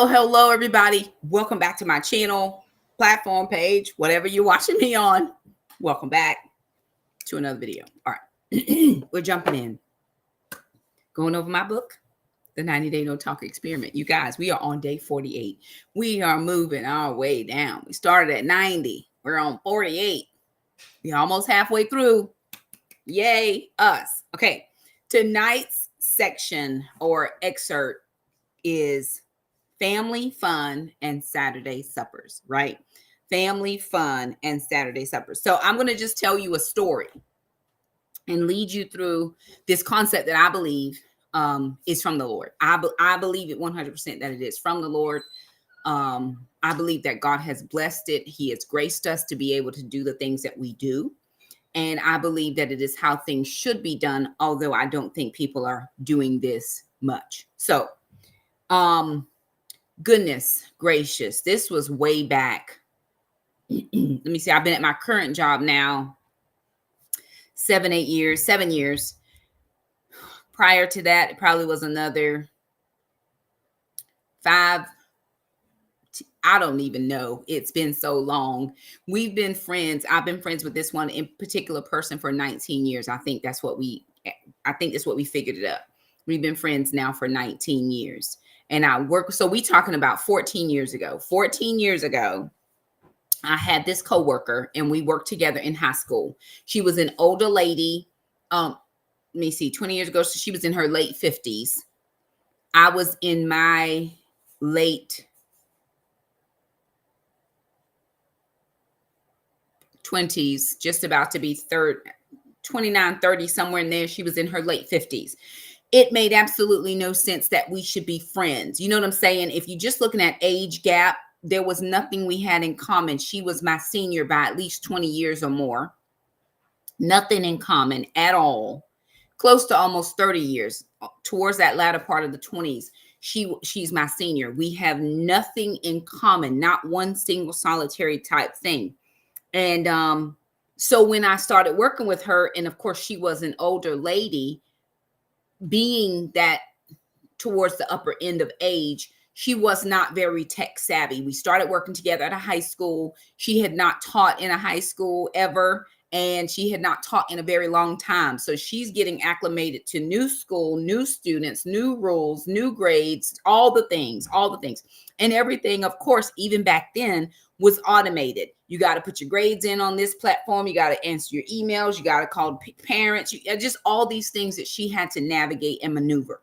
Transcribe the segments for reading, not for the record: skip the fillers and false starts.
Hello, everybody. Welcome back to my channel, platform page, whatever you're watching me on. Welcome back to another video. All right, we're jumping in, going over my book, The 90-Day No Talk Experiment. You guys, we are on day 48. We are moving our way down. We started at 90. We're on 48. We're almost halfway through. Yay, us. Okay, tonight's section or excerpt is family fun and Saturday suppers, right? Family fun and Saturday suppers. So I'm going to just tell you a story and lead you through this concept that I believe is from the Lord. I believe it 100% that it is from the Lord. I believe that God has blessed it. He has graced us to be able to do the things that we do. And I believe that it is how things should be done, although I don't think people are doing this much. So, goodness gracious, this was way back. Let me see. I've been at my current job now 7 years. Prior to that, it probably was another 5. I don't even know. It's been so long. We've been friends. I've been friends with this one in particular person for 19 years. I think that's what we figured it up. We've been friends now for 19 years. And I work. So we talking about 14 years ago. 14 years ago, I had this coworker and we worked together in high school. She was an older lady. Let me see, 20 years ago. So she was in her late 50s. I was in my late 20s, just about to be 29, 30, somewhere in there. She was in her late 50s. It made absolutely no sense that we should be friends. You know what I'm saying? If you're just looking at age gap, there was nothing we had in common. She was my senior by at least 20 years or more. Nothing in common at all. Close to almost 30 years. Towards that latter part of the 20s, she's my senior. We have nothing in common, not one single solitary type thing. And so when I started working with her, and of course she was an older lady, being that towards the upper end of age, she was not very tech savvy. We started working together at a high school. She had not taught in a high school ever, and she had not taught in a very long time. So she's getting acclimated to new school, new students, new rules, new grades, all the things. And everything, of course, even back then was automated. You got to put your grades in on this platform. You got to answer your emails. You got to call parents. Just all these things that she had to navigate and maneuver.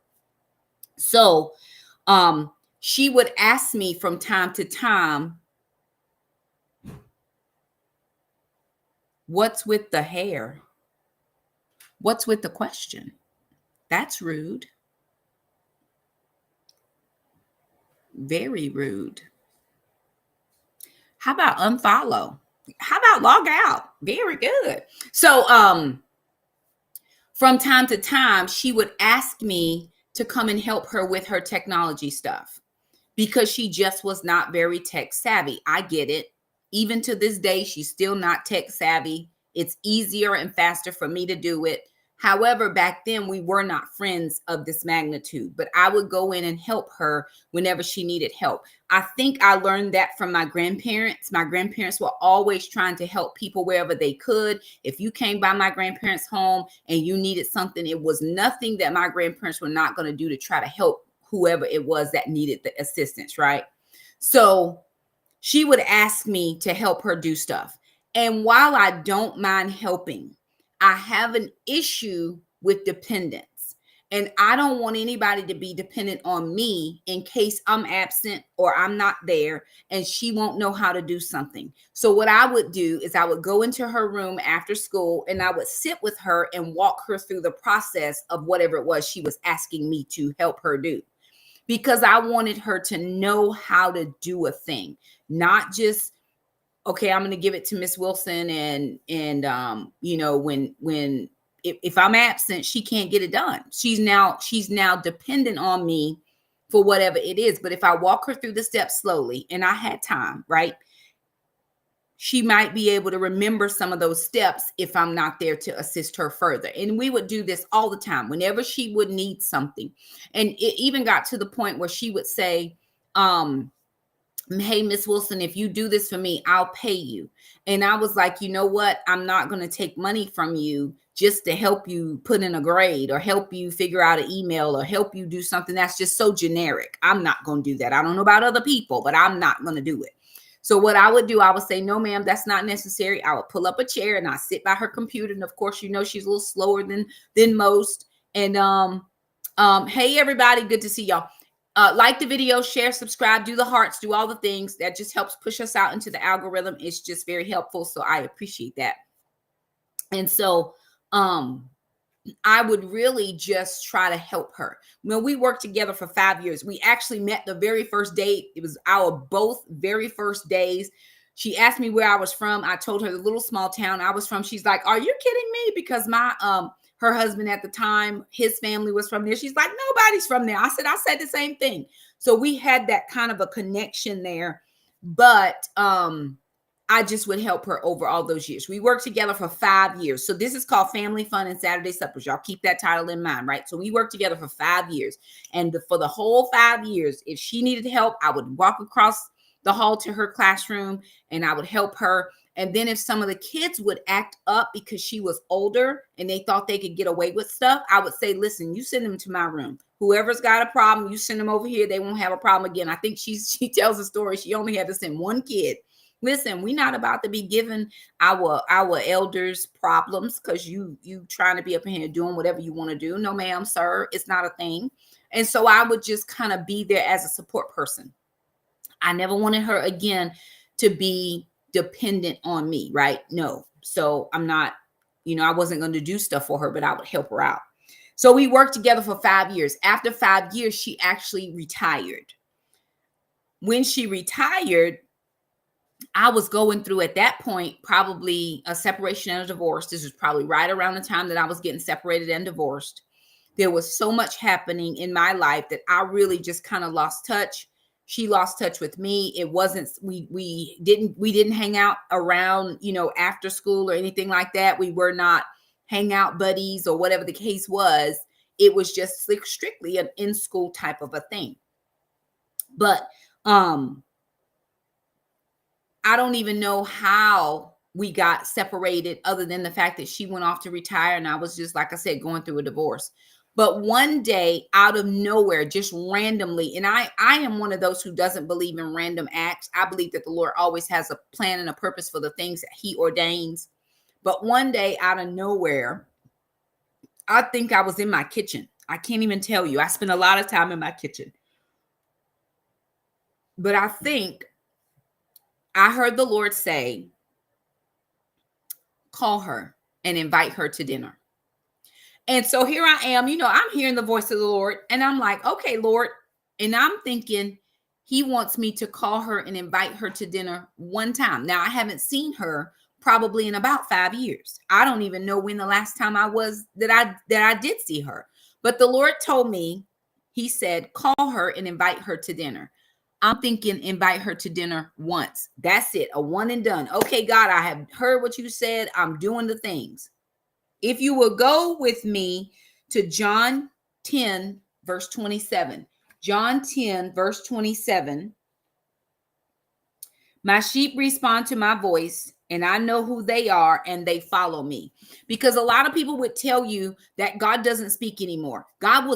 So she would ask me from time to time, what's with the hair? What's with the question? That's rude. Very rude. How about unfollow? How about log out? Very good. So from time to time, she would ask me to come and help her with her technology stuff because she just was not very tech savvy. I get it. Even to this day, she's still not tech savvy. It's easier and faster for me to do it. However, back then we were not friends of this magnitude, but I would go in and help her whenever she needed help. I think I learned that from my grandparents. My grandparents were always trying to help people wherever they could. If you came by my grandparents' home and you needed something, it was nothing that my grandparents were not going to do to try to help whoever it was that needed the assistance, right? So she would ask me to help her do stuff. And while I don't mind helping, I have an issue with dependence. And I don't want anybody to be dependent on me in case I'm absent or I'm not there and she won't know how to do something. So what I would do is I would go into her room after school and I would sit with her and walk her through the process of whatever it was she was asking me to help her do. Because I wanted her to know how to do a thing, not just, okay, I'm going to give it to Miss Wilson and you know, when if I'm absent, she can't get it done. She's now dependent on me for whatever it is. But if I walk her through the steps slowly and I had time, right? She might be able to remember some of those steps if I'm not there to assist her further. And we would do this all the time whenever she would need something. And it even got to the point where she would say, hey, Miss Wilson, if you do this for me, I'll pay you. And I was like, you know what? I'm not going to take money from you just to help you put in a grade or help you figure out an email or help you do something that's just so generic. I'm not going to do that. I don't know about other people, but I'm not going to do it. So what I would do, I would say, no, ma'am, that's not necessary. I would pull up a chair and I sit by her computer. And of course, you know, she's a little slower than most. And hey, everybody, good to see y'all. Like the video, share, subscribe, do the hearts, do all the things. That just helps push us out into the algorithm. It's just very helpful. So I appreciate that. And so I would really just try to help her. When we worked together for 5 years, we actually met the very first day. It was our both very first days. She asked me where I was from. I told her the little small town I was from. She's like, are you kidding me? Because my her husband at the time, his family was from there. She's like, nobody's from there. I said the same thing. So we had that kind of a connection there. But I just would help her over all those years. We worked together for 5 years. So this is called Family Fun and Saturday Suppers. Y'all keep that title in mind, right? So we worked together for 5 years. And for the whole 5 years, if she needed help, I would walk across the hall to her classroom and I would help her. And then if some of the kids would act up because she was older and they thought they could get away with stuff, I would say, listen, you send them to my room. Whoever's got a problem, you send them over here. They won't have a problem again. I think she tells a story. She only had to send one kid. Listen, we're not about to be giving our elders problems because you trying to be up in here doing whatever you want to do. No, ma'am, sir, it's not a thing. And so I would just kind of be there as a support person. I never wanted her again to be dependent on me, right? No. So I'm not, I wasn't going to do stuff for her, but I would help her out. So we worked together for 5 years. After 5 years, she actually retired. When she retired, I was going through at that point probably a separation and a divorce. This was probably right around the time that I was getting separated and divorced. There was so much happening in my life that I really just kind of lost touch. She lost touch with me. It wasn't, we didn't hang out around, after school or anything like that. We were not hangout buddies or whatever the case was. It was just strictly an in-school type of a thing. But, I don't even know how we got separated other than the fact that she went off to retire. And I was just, like I said, going through a divorce. But one day out of nowhere, just randomly, and I am one of those who doesn't believe in random acts. I believe that the Lord always has a plan and a purpose for the things that he ordains. But one day out of nowhere, I think I was in my kitchen. I can't even tell you. I spent a lot of time in my kitchen. But I think I heard the Lord say, call her and invite her to dinner. And so here I am, I'm hearing the voice of the Lord and I'm like, okay, Lord. And I'm thinking he wants me to call her and invite her to dinner one time. Now I haven't seen her probably in about 5 years. I don't even know when the last time that I did see her. But the Lord told me, he said, call her and invite her to dinner. I'm thinking invite her to dinner once. That's it. A one and done. Okay, God, I have heard what you said. I'm doing the things. If you will go with me to John 10, verse 27. John 10, verse 27. My sheep respond to my voice, and I know who they are, and they follow me. Because a lot of people would tell you that God doesn't speak anymore. God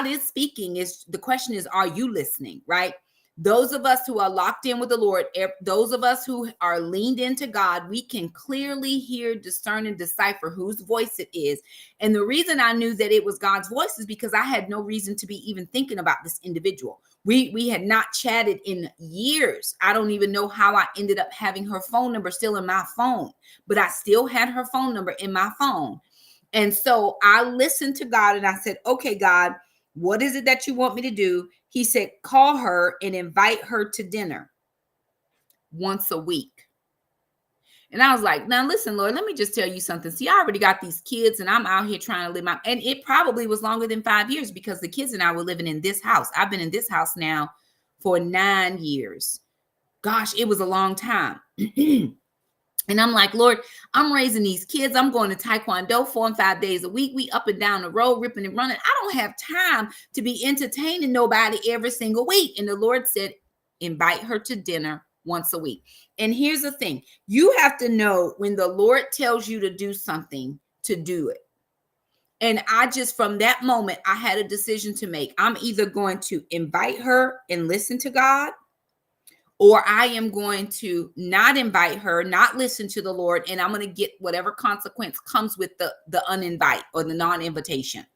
is speaking. The question is, are you listening, right? Those of us who are locked in with the Lord, those of us who are leaned into God, we can clearly hear, discern, and decipher whose voice it is. And the reason I knew that it was God's voice is because I had no reason to be even thinking about this individual. We had not chatted in years. I don't even know how I ended up having her phone number still in my phone, but I still had her phone number in my phone. And so I listened to God and I said, okay, God, what is it that you want me to do? He said, call her and invite her to dinner once a week. And I was like, now listen, Lord, let me just tell you something. See, I already got these kids and I'm out here trying to live and it probably was longer than 5 years because the kids and I were living in this house. I've been in this house now for 9 years. Gosh, it was a long time. And I'm like, Lord, I'm raising these kids. I'm going to Taekwondo 4 and 5 days a week. We up and down the road, ripping and running. I don't have time to be entertaining nobody every single week. And the Lord said, invite her to dinner once a week. And here's the thing. You have to know when the Lord tells you to do something, to do it. And I just, from that moment, I had a decision to make. I'm either going to invite her and listen to God, or I am going to not invite her, not listen to the Lord, and I'm going to get whatever consequence comes with the uninvite or the non-invitation.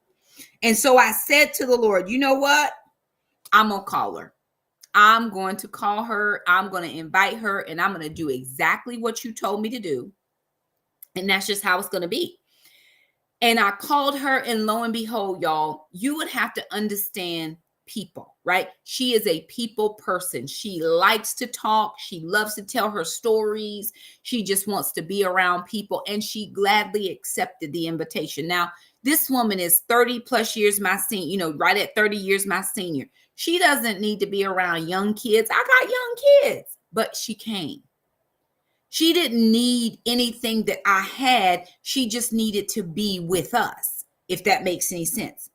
And so I said to the Lord, you know what? I'm going to call her. I'm going to call her. I'm going to invite her, and I'm going to do exactly what you told me to do. And that's just how it's going to be. And I called her, and lo and behold, y'all, you would have to understand people, right? She is a people person. She likes to talk. She loves to tell her stories. She just wants to be around people, and she gladly accepted the invitation. Now, this woman is 30 plus years my senior, right at 30 years my senior. She doesn't need to be around young kids. I got young kids, but she came. She didn't need anything that I had. She just needed to be with us, if that makes any sense.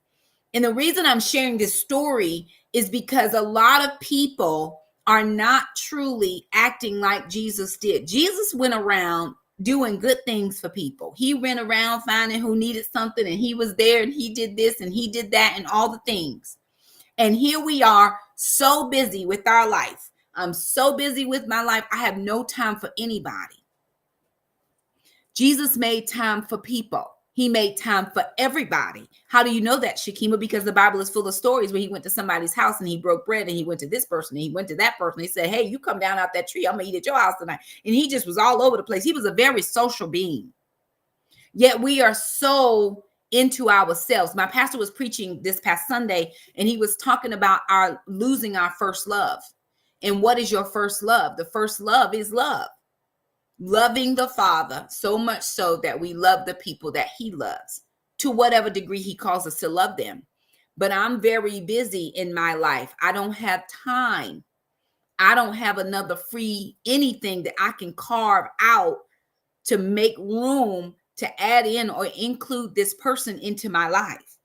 And the reason I'm sharing this story is because a lot of people are not truly acting like Jesus did. Jesus went around doing good things for people. He went around finding who needed something, and he was there, and he did this and he did that and all the things. And here we are, so busy with our life. I'm so busy with my life. I have no time for anybody. Jesus made time for people. He made time for everybody. How do you know that, Shakima? Because the Bible is full of stories where he went to somebody's house and he broke bread, and he went to this person and he went to that person. He said, hey, you come down out that tree. I'm going to eat at your house tonight. And he just was all over the place. He was a very social being. Yet we are so into ourselves. My pastor was preaching this past Sunday, and he was talking about losing our first love. And what is your first love? The first love is love. Loving the Father so much so that we love the people that he loves to whatever degree he calls us to love them. But I'm very busy in my life. I don't have time. I don't have another free anything that I can carve out to make room to add in or include this person into my life.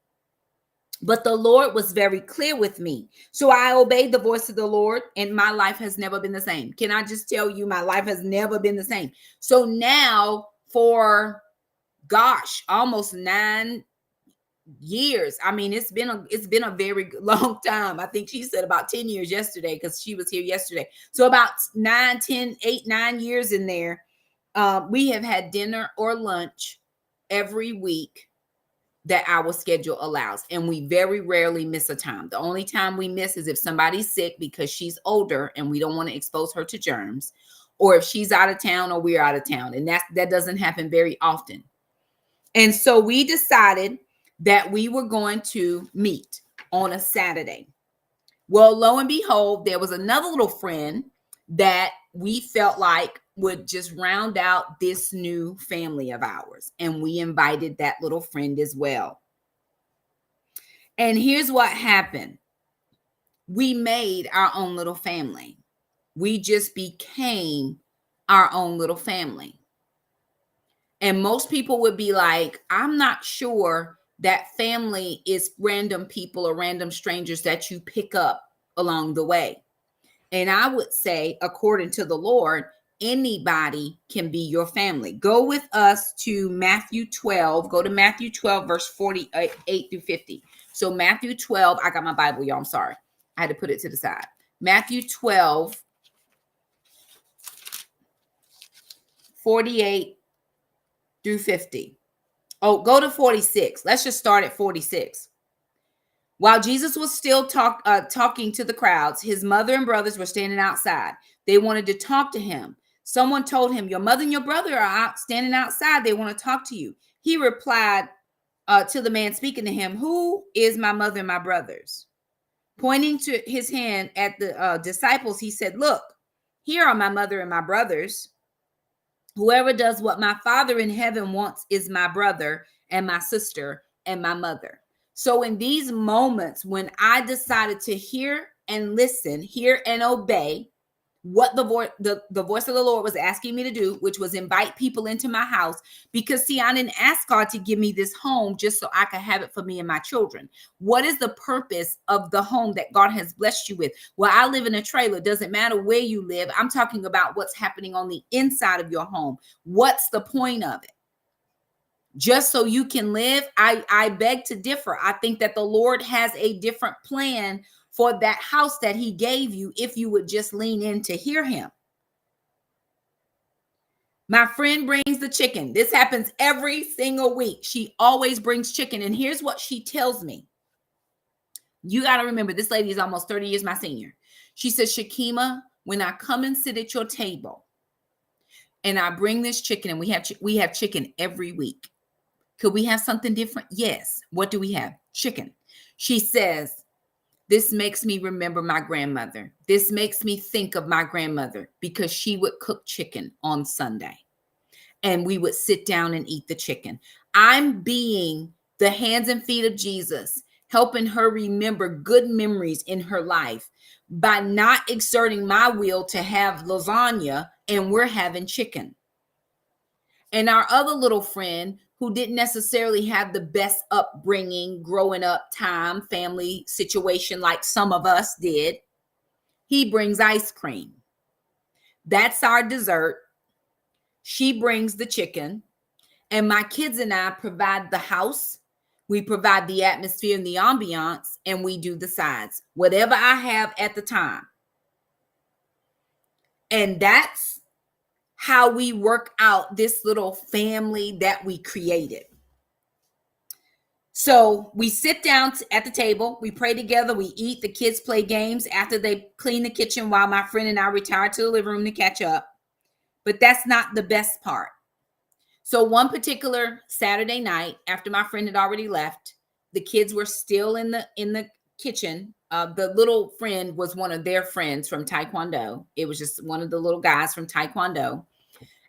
But the Lord was very clear with me. So I obeyed the voice of the Lord, and my life has never been the same. Can I just tell you, my life has never been the same. So now for, almost 9 years. I mean, it's been a very long time. I think she said about 10 years yesterday, because she was here yesterday. So about 9 years in there, we have had dinner or lunch every week that our schedule allows. And we very rarely miss a time. The only time we miss is if somebody's sick because she's older and we don't want to expose her to germs, or if she's out of town or we're out of town. And that doesn't happen very often. And so we decided that we were going to meet on a Saturday. Well, lo and behold, there was another little friend that we felt like would just round out this new family of ours. And we invited that little friend as well. And here's what happened. We made our own little family. We just became our own little family. And most people would be like, I'm not sure that family is random people or random strangers that you pick up along the way. And I would say, according to the Lord, anybody can be your family. Go with us to Matthew 12. Go to Matthew 12, verse 48 through 50. So Matthew 12, I got my Bible, y'all. I'm sorry. I had to put it to the side. Matthew 12, 48 through 50. Oh, go to 46. Let's just start at 46. While Jesus was still talking to the crowds, his mother and brothers were standing outside. They wanted to talk to him. Someone told him, your mother and your brother are standing outside. They want to talk to you. He replied to the man speaking to him, who is my mother and my brothers? Pointing to his hand at the disciples, he said, look, here are my mother and my brothers. Whoever does what my Father in heaven wants is my brother and my sister and my mother. So in these moments when I decided to hear and listen, hear and obey what the voice of the Lord was asking me to do, which was invite people into my house. Because see, I didn't ask God to give me this home just so I could have it for me and my children. What is the purpose of the home that God has blessed you with? Well, I live in a trailer. Doesn't matter where you live. I'm talking about what's happening on the inside of your home. What's the point of it? Just so you can live? I beg to differ. I think that the Lord has a different plan for that house that he gave you if you would just lean in to hear him. My friend brings the chicken. This happens every single week. She always brings chicken. And here's what she tells me. You got to remember, this lady is almost 30 years my senior. She says, Shakima, when I come and sit at your table and I bring this chicken, and we have chicken every week. Could we have something different? Yes. What do we have? Chicken. She says, this makes me remember my grandmother. This makes me think of my grandmother because she would cook chicken on Sunday and we would sit down and eat the chicken. I'm being the hands and feet of Jesus, helping her remember good memories in her life by not exerting my will to have lasagna and we're having chicken. And our other little friend who didn't necessarily have the best upbringing, growing up time, family situation like some of us did, he brings ice cream. That's our dessert. She brings the chicken. And my kids and I provide the house. We provide the atmosphere and the ambiance, and we do the sides, whatever I have at the time. And that's how we work out this little family that we created. So we sit down at the table, we pray together, we eat, the kids play games after they clean the kitchen while my friend and I retire to the living room to catch up. But that's not the best part. So one particular Saturday night, after my friend had already left, the kids were still in the kitchen. The little friend was one of their friends from Taekwondo. It was just one of the little guys from Taekwondo.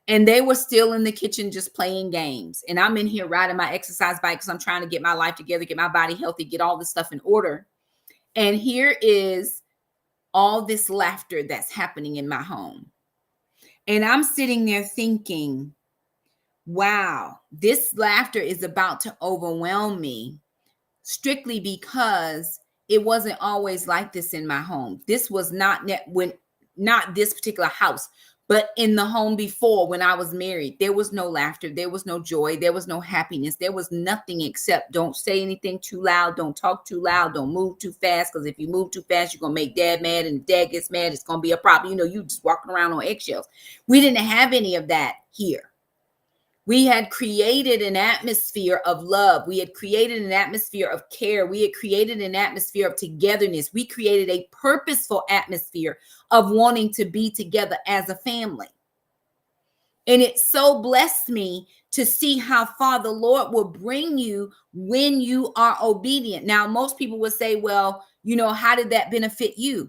And they were still in the kitchen just playing games. And I'm in here riding my exercise bike because I'm trying to get my life together, get my body healthy, get all this stuff in order. And here is all this laughter that's happening in my home. And I'm sitting there thinking, wow, this laughter is about to overwhelm me strictly because it wasn't always like this in my home. This was not this particular house. But in the home before, when I was married, there was no laughter. There was no joy. There was no happiness. There was nothing except don't say anything too loud. Don't talk too loud. Don't move too fast. Because if you move too fast, you're going to make dad mad. And if dad gets mad, it's going to be a problem. You know, you just walking around on eggshells. We didn't have any of that here. We had created an atmosphere of love. We had created an atmosphere of care. We had created an atmosphere of togetherness. We created a purposeful atmosphere of wanting to be together as a family. And it so blessed me to see how far the Lord will bring you when you are obedient. Now, most people would say, well, you know, how did that benefit you?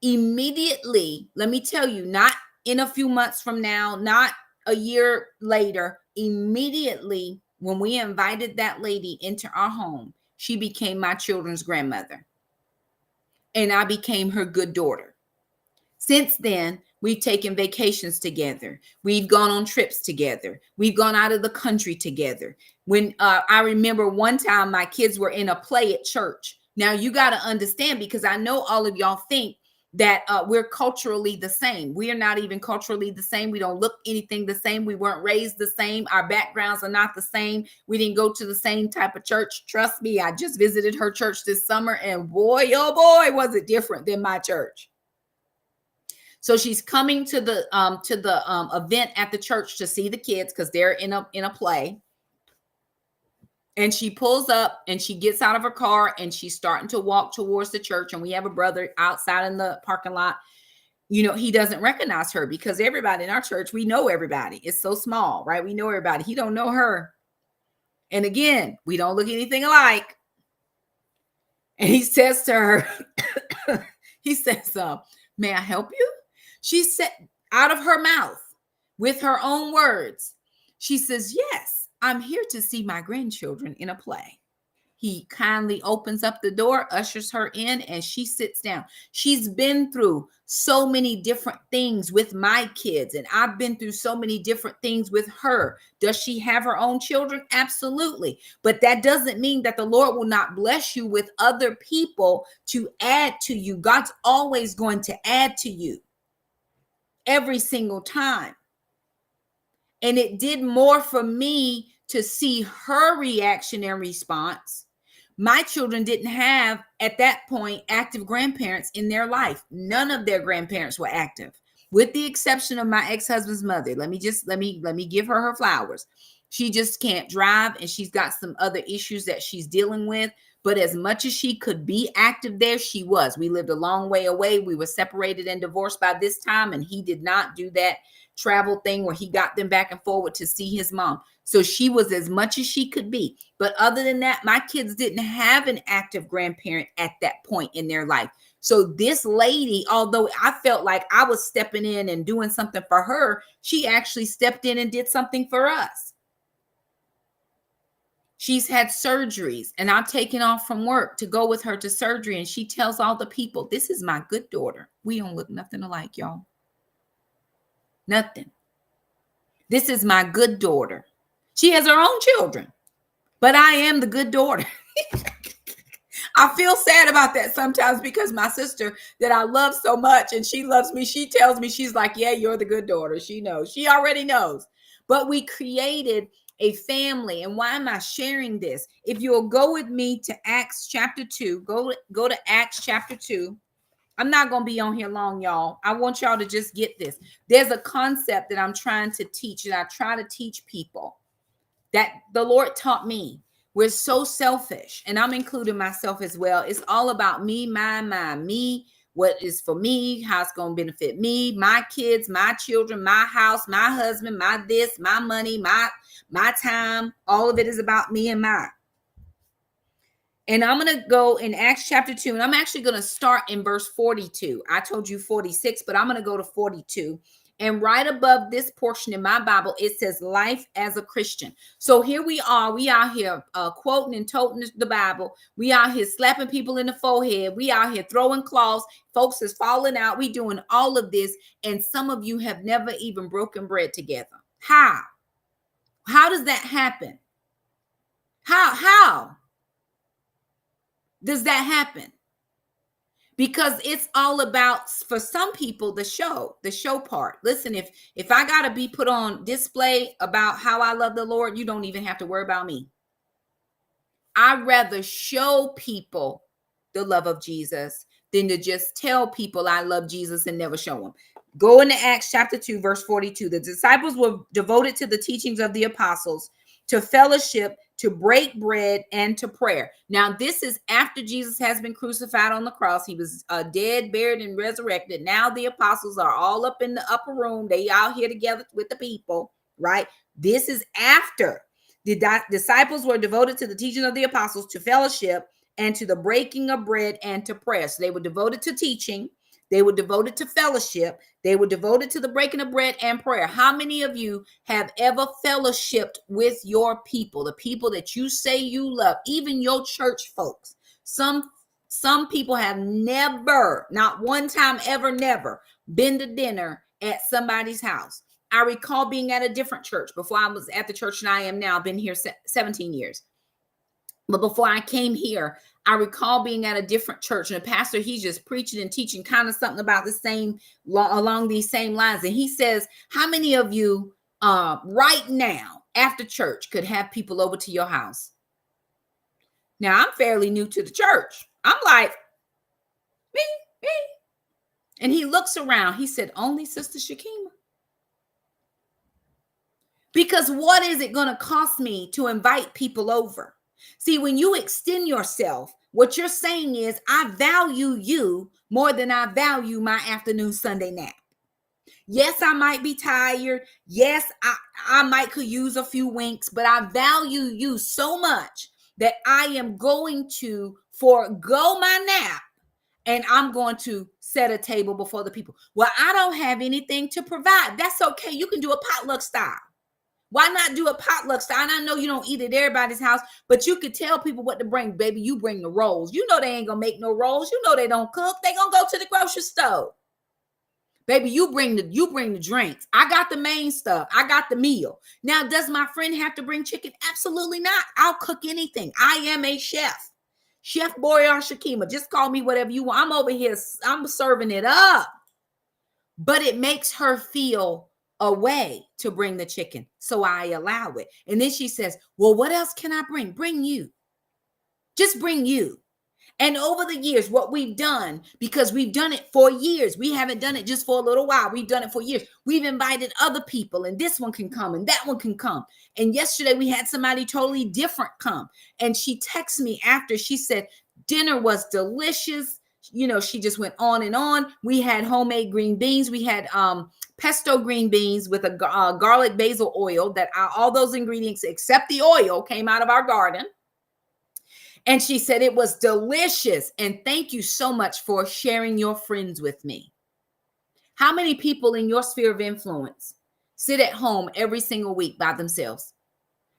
Immediately, let me tell you, not in a few months from now, not a year later, immediately when we invited that lady into our home, she became my children's grandmother. And I became her good daughter. Since then, we've taken vacations together. We've gone on trips together. We've gone out of the country together. When I remember one time my kids were in a play at church. Now you got to understand, because I know all of y'all think that we're culturally the same. We are not even culturally the same. We don't look anything the same. We weren't raised the same. Our backgrounds are not the same. We didn't go to the same type of church. Trust me, I just visited her church this summer, and boy, oh boy, was it different than my church. So she's coming to the event at the church to see the kids because they're in a play. And she pulls up and she gets out of her car and she's starting to walk towards the church. And we have a brother outside in the parking lot. You know, he doesn't recognize her because everybody in our church, we know everybody. It's so small, right? We know everybody. He don't know her. And again, we don't look anything alike. And he says to her, he says, may I help you? She said out of her mouth with her own words. She says, yes. I'm here to see my grandchildren in a play. He kindly opens up the door, ushers her in, and she sits down. She's been through so many different things with my kids, and I've been through so many different things with her. Does she have her own children? Absolutely. But that doesn't mean that the Lord will not bless you with other people to add to you. God's always going to add to you every single time. And it did more for me to see her reaction and response. My children didn't have, at that point, active grandparents in their life. None of their grandparents were active, with the exception of my ex-husband's mother. Let me give her flowers. She just can't drive, and she's got some other issues that she's dealing with. But as much as she could be active there, she was. We lived a long way away. We were separated and divorced by this time, and he did not do that travel thing where he got them back and forward to see his mom. So she was as much as she could be. But other than that, my kids didn't have an active grandparent at that point in their life. So this lady, although I felt like I was stepping in and doing something for her, she actually stepped in and did something for us. She's had surgeries, and I've taken off from work to go with her to surgery. And she tells all the people, this is my good daughter. We don't look nothing alike, y'all. Nothing. This is my good daughter. She has her own children, but I am the good daughter. I feel sad about that sometimes because my sister that I love so much and she loves me, she tells me, she's like, yeah, you're the good daughter. She knows. She already knows. But we created a family. And why am I sharing this? If you'll go with me to Acts chapter 2, go to Acts chapter 2. I'm not going to be on here long, y'all. I want y'all to just get this. There's a concept that I'm trying to teach, and I try to teach people that the Lord taught me. We're so selfish, and I'm including myself as well. It's all about me, me, what is for me, how it's going to benefit me, my kids, my children, my house, my husband, my this, my money, my time. All of it is about me and mine. And I'm going to go in Acts chapter 2, and I'm actually going to start in verse 42. I told you 46, but I'm going to go to 42. And right above this portion in my Bible, it says life as a Christian. So here we are. We out here quoting and toting the Bible. We out here slapping people in the forehead. We out here throwing claws. Folks is falling out. We doing all of this. And some of you have never even broken bread together. How? How does that happen? How does that happen? Because it's all about, for some people, the show part. Listen, if I got to be put on display about how I love the Lord, you don't even have to worry about me. I'd rather show people the love of Jesus than to just tell people I love Jesus and never show them. Go into Acts chapter 2, verse 42. The disciples were devoted to the teachings of the apostles, to fellowship, to break bread, and to prayer. Now, this is after Jesus has been crucified on the cross. He was dead, buried, and resurrected. Now the apostles are all up in the upper room. They out here together with the people, right? This is after the disciples were devoted to the teaching of the apostles, to fellowship, and to the breaking of bread, and to prayer. So they were devoted to teaching. They were devoted to fellowship. They were devoted to the breaking of bread and prayer. How many of you have ever fellowshipped with your people, the people that you say you love, even your church folks? Some people have never, not one time ever, never been to dinner at somebody's house. I recall being at a different church before I was at the church that I am now. I've been here 17 years. But before I came here, I recall being at a different church, and the pastor, he's just preaching and teaching kind of something about the same, along these same lines. And he says, how many of you right now after church could have people over to your house? Now, I'm fairly new to the church. I'm like, me. And he looks around. He said, only Sister Shakima. Because what is it going to cost me to invite people over? See, when you extend yourself, what you're saying is, I value you more than I value my afternoon Sunday nap. Yes, I might be tired. Yes, I might could use a few winks, but I value you so much that I am going to forego my nap, and I'm going to set a table before the people. Well, I don't have anything to provide. That's okay. You can do a potluck style. Why not do a potluck style? And I know you don't eat at everybody's house, but you could tell people what to bring. Baby, you bring the rolls. You know they ain't gonna make no rolls. You know they don't cook. They gonna go to the grocery store. Baby, you bring the drinks. I got the main stuff. I got the meal. Now, does my friend have to bring chicken? Absolutely not. I'll cook anything. I am a chef. Chef Boyar Shakima. Just call me whatever you want. I'm over here. I'm serving it up. But it makes her feel a way to bring the chicken. So I allow it. And then she says, well, what else can I bring? Bring you. Just bring you. And over the years, what we've done, because we've done it for years, we haven't done it just for a little while. We've done it for years. We've invited other people, and this one can come, and that one can come. And yesterday we had somebody totally different come. And she texted me after. She said, dinner was delicious. You know, she just went on and on. We had homemade green beans. We had pesto green beans with a garlic basil oil that all those ingredients, except the oil, came out of our garden. And she said it was delicious. And thank you so much for sharing your friends with me. How many people in your sphere of influence sit at home every single week by themselves?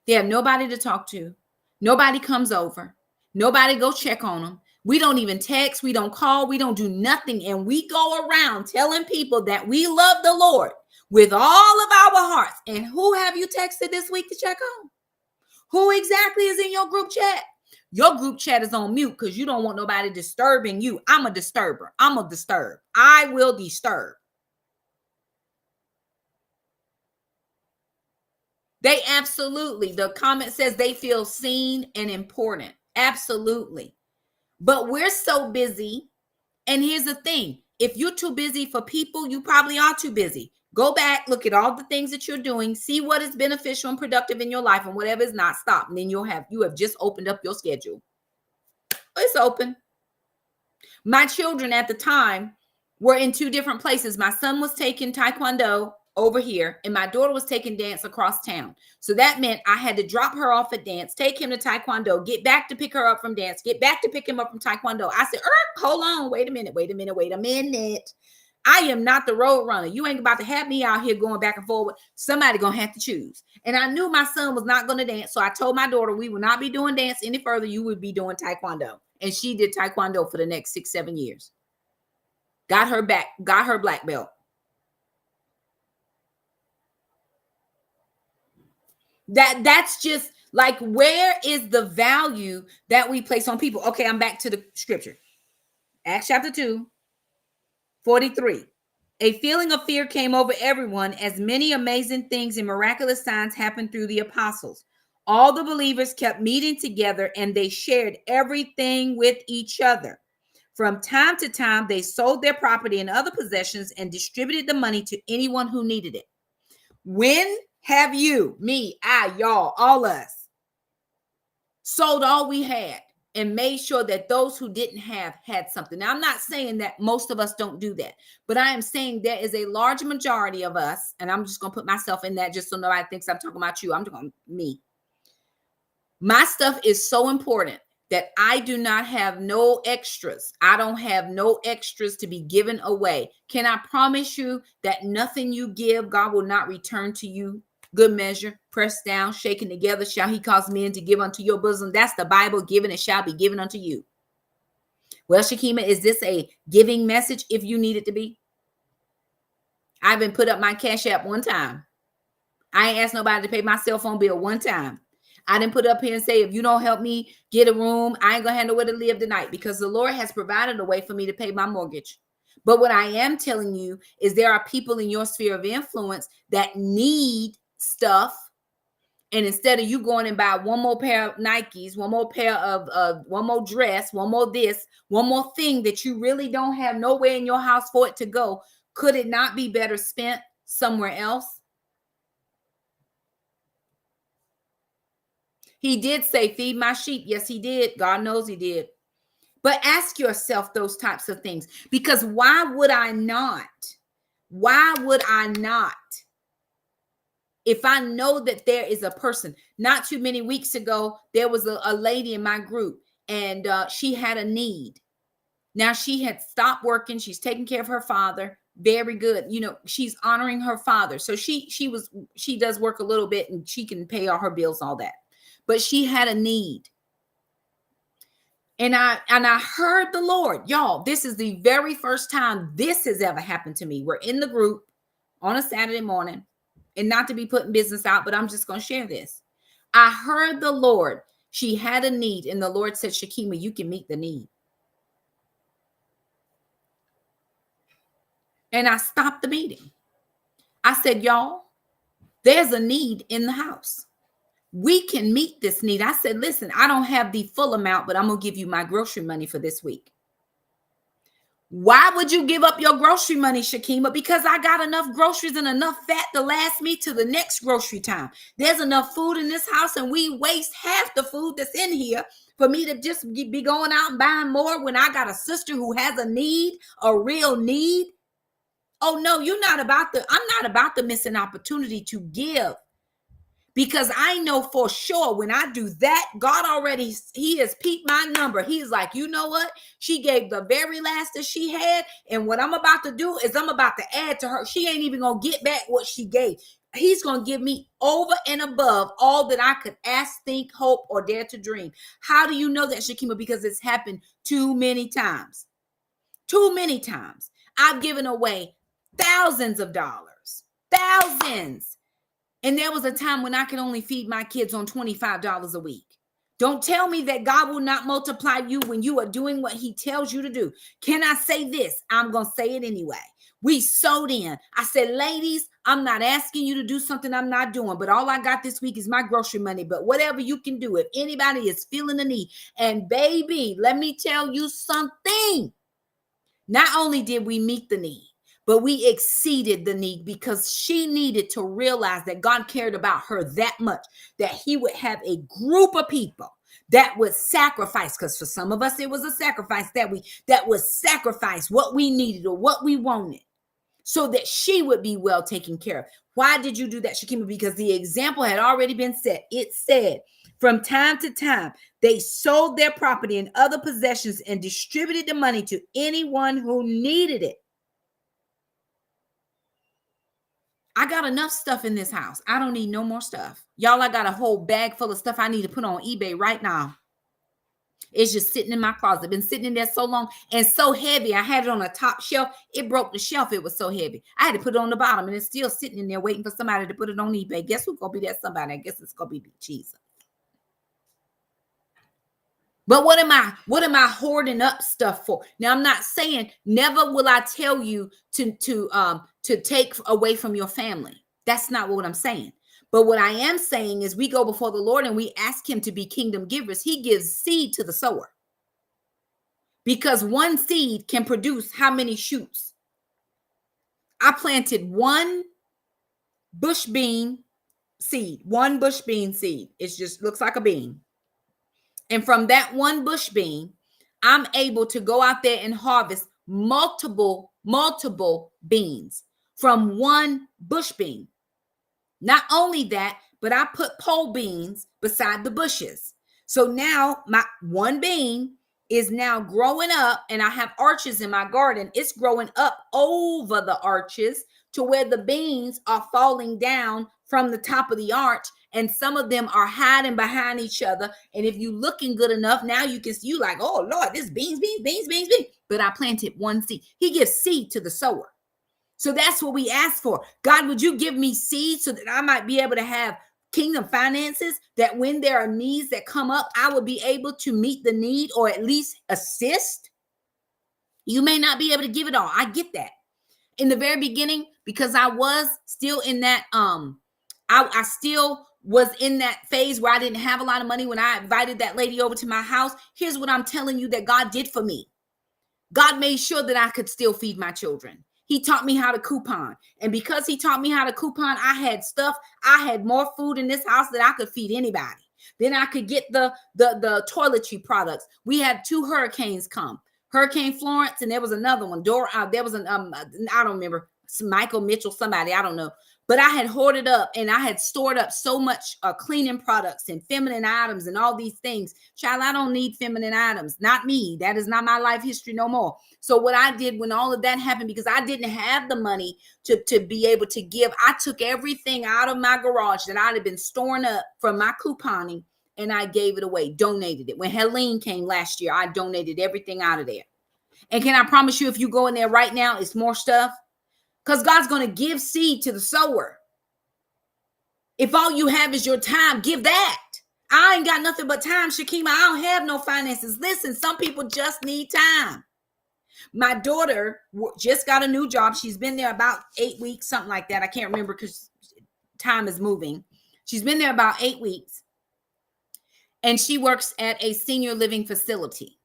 They have nobody to talk to. Nobody comes over. Nobody go check on them. We don't even text. We don't call. We don't do nothing. And we go around telling people that we love the Lord with all of our hearts. And who have you texted this week to check on? Who exactly is in your group chat? Your group chat is on mute because you don't want nobody disturbing you. I'm a disturber. I'm a disturb. I will disturb. They absolutely, the comment says they feel seen and important. Absolutely. But we're so busy. And here's the thing. If you're too busy for people, you probably are too busy. Go back, look at all the things that you're doing, see what is beneficial and productive in your life, and whatever is not, stop. And then you have just opened up your schedule. It's open. My children at the time were in two different places. My son was taking Taekwondo over here, and my daughter was taking dance across town. So that meant I had to drop her off at dance, take him to Taekwondo, get back to pick her up from dance, get back to pick him up from Taekwondo. I said, hold on, wait a minute. I am not the road runner. You ain't about to have me out here going back and forward. Somebody gonna have to choose. And I knew my son was not gonna dance. So I told my daughter we will not be doing dance any further. You would be doing Taekwondo. And she did Taekwondo for the next 6-7 years. Got her black belt. That's just like, where is the value that we place on people? Okay, I'm back to the scripture. Acts chapter 2. 43. A feeling of fear came over everyone as many amazing things and miraculous signs happened through the apostles. All the believers kept meeting together and they shared everything with each other. From time to time, they sold their property and other possessions and distributed the money to anyone who needed it. When have you, me, I, y'all, all us, sold all we had and made sure that those who didn't have had something? Now, I'm not saying that most of us don't do that, but I am saying there is a large majority of us, and I'm just going to put myself in that just so nobody thinks I'm talking about you. I'm talking about me. My stuff is so important that I do not have no extras. I don't have no extras to be given away. Can I promise you that nothing you give, God will not return to you? Good measure, pressed down, shaken together, shall he cause men to give unto your bosom. That's the Bible. Given, it shall be given unto you. Well, Shakima, is this a giving message? If you need it to be. I've been put up my Cash App one time. I ain't asked nobody to pay my cell phone bill one time. I didn't put up here and say, if you don't help me get a room, I ain't gonna have nowhere to live tonight, because the Lord has provided a way for me to pay my mortgage. But what I am telling you is there are people in your sphere of influence that need stuff. And instead of you going and buy one more pair of Nikes, one more pair of one more dress, one more this, one more thing that you really don't have nowhere in your house for it to go, could it not be better spent somewhere else? He did say, feed my sheep. Yes, he did. God knows he did. But ask yourself those types of things, because why would I not? Why would I not? If I know that there is a person, not too many weeks ago, there was a lady in my group, and she had a need. Now, she had stopped working. She's taking care of her father, Very good. You know, she's honoring her father. So she does work a little bit and she can pay all her bills, all that. But she had a need. And I heard the Lord. Y'all, this is the very first time this has ever happened to me. We're in the group on a Saturday morning, and not to be putting business out, but I'm just going to share this. I heard the Lord. She had a need, and the Lord said, Shakima, you can meet the need. And I stopped the meeting. I said, y'all, there's a need in the house. We can meet this need. I said, listen, I don't have the full amount, but I'm going to give you my grocery money for this week. Why would you give up your grocery money, Shakima? Because I got enough groceries and enough fat to last me to the next grocery time. There's enough food in this house, and we waste half the food that's in here for me to just be going out and buying more when I got a sister who has a need, a real need. Oh, no, I'm not about to miss an opportunity to give. Because I know for sure when I do that, God already, he has peeped my number. He's like, you know what? She gave the very last that she had. And what I'm about to do is I'm about to add to her. She ain't even going to get back what she gave. He's going to give me over and above all that I could ask, think, hope, or dare to dream. How do you know that, Shakima? Because it's happened too many times. Too many times. I've given away thousands of dollars. Thousands. And there was a time when I could only feed my kids on $25 a week. Don't tell me that God will not multiply you when you are doing what he tells you to do. Can I say this? I'm going to say it anyway. We sewed in. I said, ladies, I'm not asking you to do something I'm not doing, but all I got this week is my grocery money. But whatever you can do, if anybody is feeling the need, and baby, let me tell you something. Not only did we meet the need, but we exceeded the need because she needed to realize that God cared about her that much, that he would have a group of people that would sacrifice. Because for some of us, it was a sacrifice that would sacrifice what we needed or what we wanted so that she would be well taken care of. Why did you do that, Shakima? Because the example had already been set. It said, from time to time, they sold their property and other possessions and distributed the money to anyone who needed it. I got enough stuff in this house. I don't need no more stuff. Y'all, I got a whole bag full of stuff I need to put on eBay right now. It's just sitting in my closet. Been sitting in there so long and so heavy. I had it on a top shelf. It broke the shelf. It was so heavy. I had to put it on the bottom, and it's still sitting in there waiting for somebody to put it on eBay. Guess who's going to be that somebody? I guess it's going to be Jesus. But what am I hoarding up stuff for? Now, I'm not saying never will I tell you to take away from your family. That's not what I'm saying. But what I am saying is we go before the Lord and we ask him to be kingdom givers. He gives seed to the sower. Because one seed can produce how many shoots? I planted one bush bean seed. It just looks like a bean. And from that one bush bean, I'm able to go out there and harvest multiple beans from one bush bean. Not only that, but I put pole beans beside the bushes. So now my one bean is now growing up, and I have arches in my garden. It's growing up over the arches to where the beans are falling down from the top of the arch. And some of them are hiding behind each other. And if you looking good enough, now you can see, you like, oh Lord, this beans. But I planted one seed. He gives seed to the sower. So that's what we ask for. God, would you give me seed so that I might be able to have kingdom finances, that when there are needs that come up, I will be able to meet the need or at least assist? You may not be able to give it all. I get that. In the very beginning, because I was still in that, I still was in that phase where I didn't have a lot of money when I invited that lady over to my house. Here's what I'm telling you that God did for me. God made sure that I could still feed my children. He taught me how to coupon. And because he taught me how to coupon, I had stuff. I had more food in this house that I could feed anybody. Then I could get the toiletry products. We had 2 hurricanes come. Hurricane Florence, and there was another one. I don't remember. Michael Mitchell, somebody, I don't know. But I had hoarded up and I had stored up so much cleaning products and feminine items and all these things. Child, I don't need feminine items. Not me. That is not my life history no more. So what I did when all of that happened, because I didn't have the money to be able to give, I took everything out of my garage that I'd have been storing up from my couponing and I gave it away, donated it. When Helene came last year, I donated everything out of there. And can I promise you, if you go in there right now, it's more stuff. Because God's going to give seed to the sower. If all you have is your time, give that. I ain't got nothing but time, Shakima. I don't have no finances. Listen, some people just need time. My daughter just got a new job. She's been there about 8 weeks, something like that. I can't remember because time is moving. She's been there about 8 weeks. And she works at a senior living facility.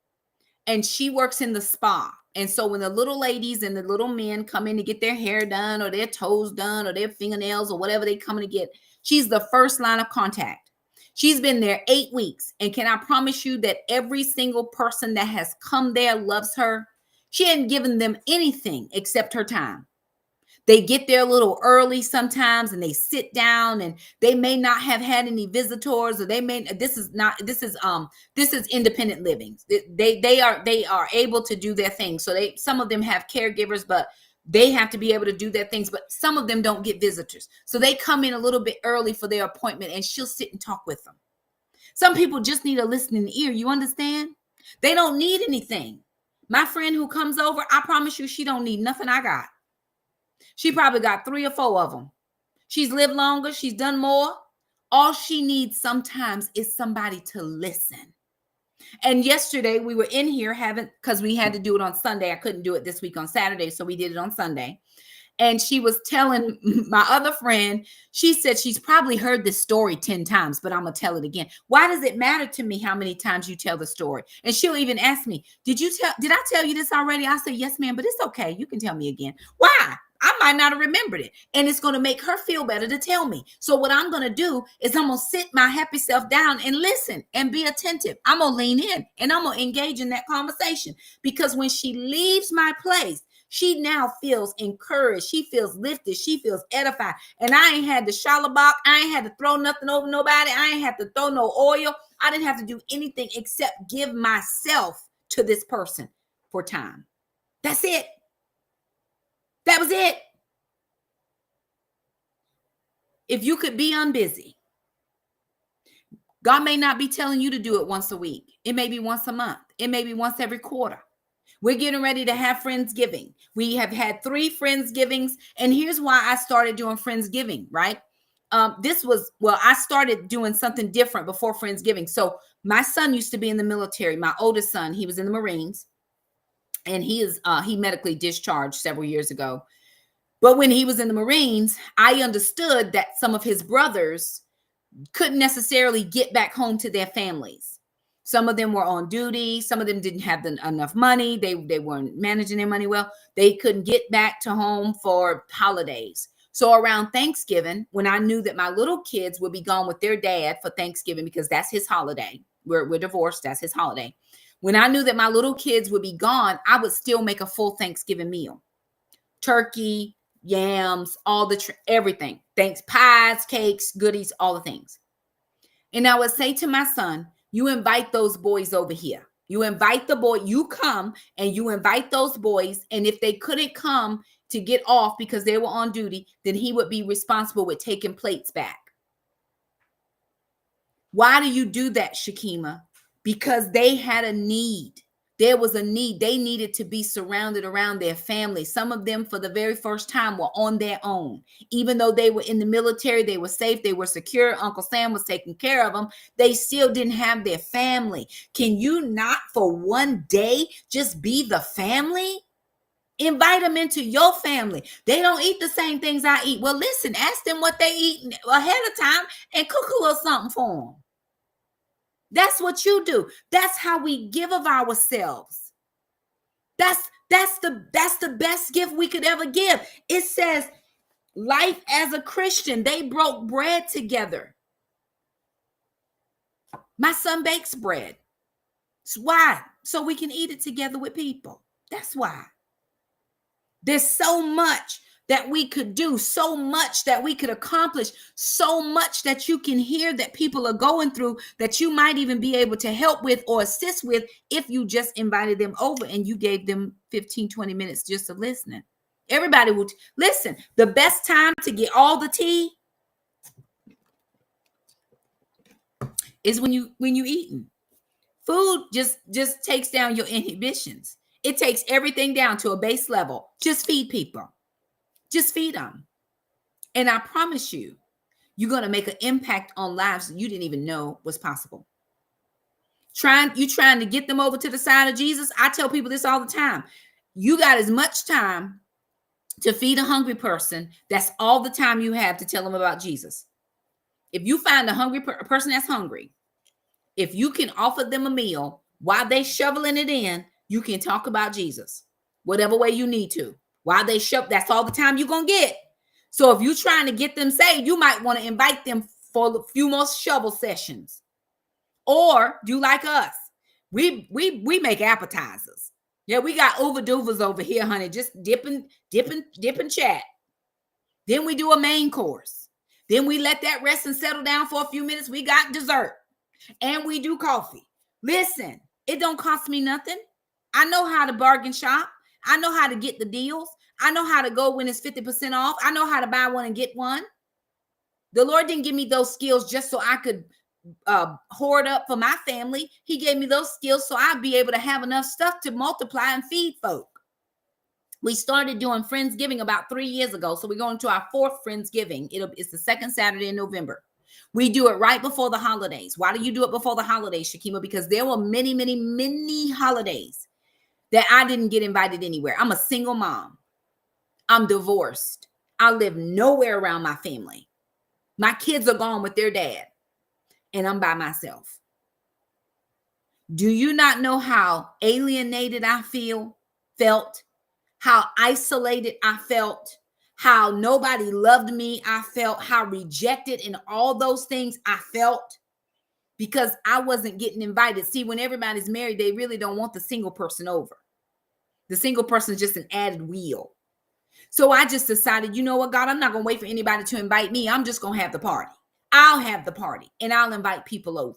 And she works in the spa. And so when the little ladies and the little men come in to get their hair done or their toes done or their fingernails or whatever they come to get, she's the first line of contact. She's been there 8 weeks. And can I promise you that every single person that has come there loves her? She hadn't given them anything except her time. They get there a little early sometimes and they sit down and they may not have had any visitors or this is independent living. They are able to do their thing. So some of them have caregivers, but they have to be able to do their things, but some of them don't get visitors. So they come in a little bit early for their appointment and she'll sit and talk with them. Some people just need a listening ear. You understand? They don't need anything. My friend who comes over, I promise you, she don't need nothing I got. She probably got 3 or 4 of them. She's lived longer. She's done more. All she needs sometimes is somebody to listen. And yesterday we were in here because we had to do it on Sunday. I couldn't do it this week on Saturday, so we did it on Sunday. And she was telling my other friend, she said she's probably heard this story 10 times, but I'm going to tell it again. Why does it matter to me how many times you tell the story? And she'll even ask me, did I tell you this already? I said, yes, ma'am, but it's okay. You can tell me again. Why? I might not have remembered it. And it's going to make her feel better to tell me. So what I'm going to do is I'm going to sit my happy self down and listen and be attentive. I'm going to lean in and I'm going to engage in that conversation. Because when she leaves my place, she now feels encouraged. She feels lifted. She feels edified. And I ain't had to shalabak. I ain't had to throw nothing over nobody. I ain't had to throw no oil. I didn't have to do anything except give myself to this person for time. That's it. That was it. If you could be unbusy, God may not be telling you to do it once a week. It may be once a month. It may be once every quarter. We're getting ready to have Friendsgiving. We have had 3 Friendsgivings. And here's why I started doing Friendsgiving, right? I started doing something different before Friendsgiving. So my son used to be in the military. My oldest son, he was in the Marines. And he medically discharged several years ago. But when he was in the Marines, I understood that some of his brothers couldn't necessarily get back home to their families. Some of them were on duty. Some of them didn't have enough money. They weren't managing their money well. They couldn't get back to home for holidays. So around Thanksgiving, when I knew that my little kids would be gone with their dad for Thanksgiving, because that's his holiday. We're divorced. That's his holiday. When I knew that my little kids would be gone, I would still make a full Thanksgiving meal. Turkey, yams, everything. Thanks, pies, cakes, goodies, all the things. And I would say to my son, you invite those boys over here. You invite the boy, you come and you invite those boys. And if they couldn't come to get off because they were on duty, then he would be responsible with taking plates back. Why do you do that, Shakima? Because they had a need. There was a need. They needed to be surrounded around their family. Some of them, for the very first time, were on their own. Even though they were in the military, they were safe, they were secure. Uncle Sam was taking care of them. They still didn't have their family. Can you not, for one day, just be the family? Invite them into your family. They don't eat the same things I eat. Well, listen, ask them what they eat ahead of time and cook a little something for them. That's what you do. That's how we give of ourselves. That's the best gift we could ever give. It says life as a Christian. They broke bread together. My son bakes bread. Why? So we can eat it together with people. That's why. There's so much that we could do, so much that we could accomplish, so much that you can hear that people are going through that you might even be able to help with or assist with if you just invited them over and you gave them 15, 20 minutes just of listening. Everybody would listen. The best time to get all the tea is when you eating. Food just takes down your inhibitions. It takes everything down to a base level. Just feed people. Just feed them. And I promise you, you're going to make an impact on lives that you didn't even know was possible. Trying to get them over to the side of Jesus. I tell people this all the time. You got as much time to feed a hungry person. That's all the time you have to tell them about Jesus. If you find a hungry person that's hungry, if you can offer them a meal while they shoveling it in, you can talk about Jesus, whatever way you need to. While they shove, that's all the time you're going to get. So if you're trying to get them saved, you might want to invite them for a few more shovel sessions. Or do like us. We make appetizers. Yeah, we got overdovers over here, honey. Just dipping chat. Then we do a main course. Then we let that rest and settle down for a few minutes. We got dessert. And we do coffee. Listen, it don't cost me nothing. I know how to bargain shop. I know how to get the deals. I know how to go when it's 50% off. I know how to buy one and get one. The Lord didn't give me those skills just so I could hoard up for my family. He gave me those skills so I'd be able to have enough stuff to multiply and feed folk. We started doing Friendsgiving about 3 years ago. So we're going to our 4th Friendsgiving. It's the 2nd Saturday in November. We do it right before the holidays. Why do you do it before the holidays, Shakima? Because there were many, many, many holidays that I didn't get invited anywhere. I'm a single mom. I'm divorced. I live nowhere around my family. My kids are gone with their dad, and I'm by myself. Do you not know how alienated I felt, how isolated I felt, how nobody loved me I felt, how rejected and all those things I felt because I wasn't getting invited. See, when everybody's married, they really don't want the single person over. The single person is just an added wheel. So I just decided, you know what, God, I'm not going to wait for anybody to invite me. I'm just going to have the party. I'll have the party and I'll invite people over.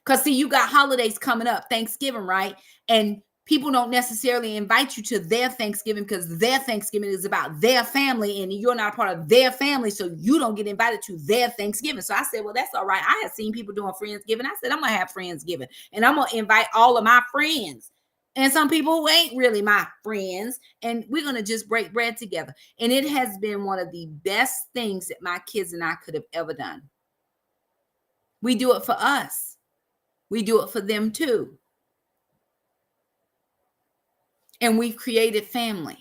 Because see, you got holidays coming up, Thanksgiving, right? And people don't necessarily invite you to their Thanksgiving because their Thanksgiving is about their family and you're not a part of their family. So you don't get invited to their Thanksgiving. So I said, well, that's all right. I had seen people doing Friendsgiving. I said, I'm going to have Friendsgiving and I'm going to invite all of my friends and some people who ain't really my friends. And we're going to just break bread together. And it has been one of the best things that my kids and I could have ever done. We do it for us. We do it for them too. And we've created family.